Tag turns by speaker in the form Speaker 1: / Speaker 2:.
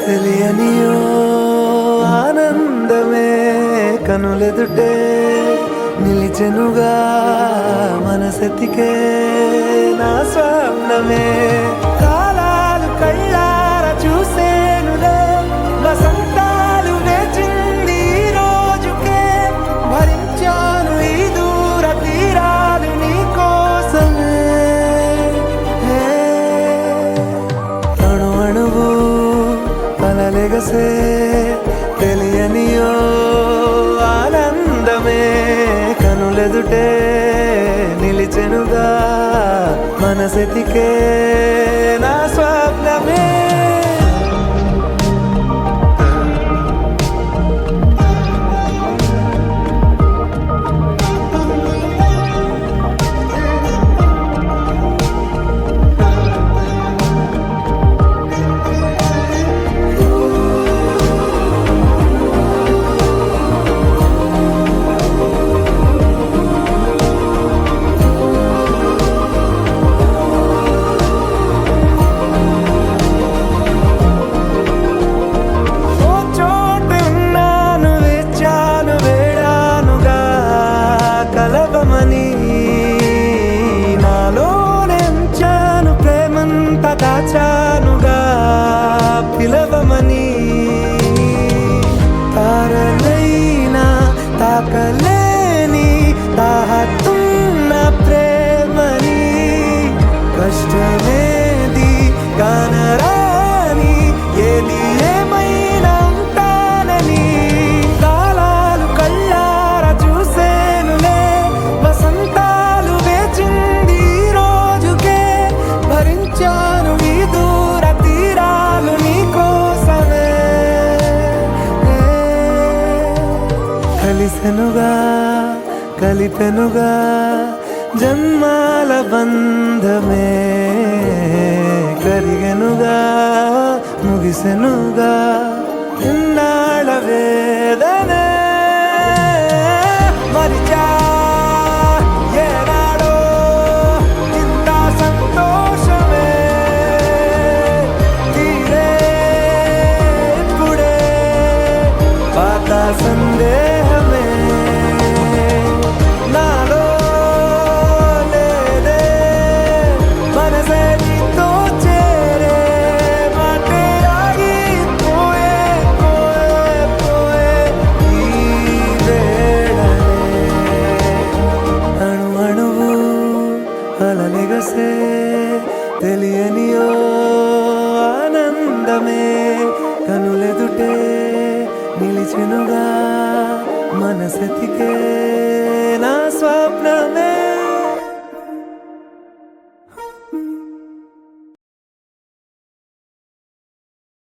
Speaker 1: తెలియనియో ఆనందమే కనులెదుటే నిలిచెనుగా మనసెతికే నా స్వప్నమే కాలాలు కళ్ళార చూసేనులే వసంతాలు వేచింది ఈ రోజుకే భరించాను ఈ దూర తీరాలు నీ కోసమే అణు అణువు కలలెగసే తెలియనియో ఆనందమే కనులెదుటే నిలిచెనుగా మనసెతికే నా స్వప్నమే దాచానుగా పిలవమని తారలైనా తాకలేని తాహతున్న ప్రేమని కష్టమేది కానరాని ఏది ఏమైనా ఉంటానని కాలాలు కళ్ళార చూసేనులే వసంతాలు వేచింది ఈ రోజుకే భరించాను ఈ దూర తీరాలు నీ కోసమే కలిసెనుగా కలిపెనుగా జన్మాల బంధమే కరిగెనుగా ముగిసెనుగా ఇన్నాళ్ళ వేదనే మరిచా ఏనాడో ఇంత సంతోషమే తీరే ఇప్పుడే పాత సందేహమే నాలో లేదే మనసే నీతో చేరే మాటే ఆగిపోయే పోయే పోయే ఈ వేళనే అణు అణువు అలలెగసే తెలియనియో ఆనందమే కనులెదుటే నిలిచెనుగా మనసెతికే నా స్వప్నమే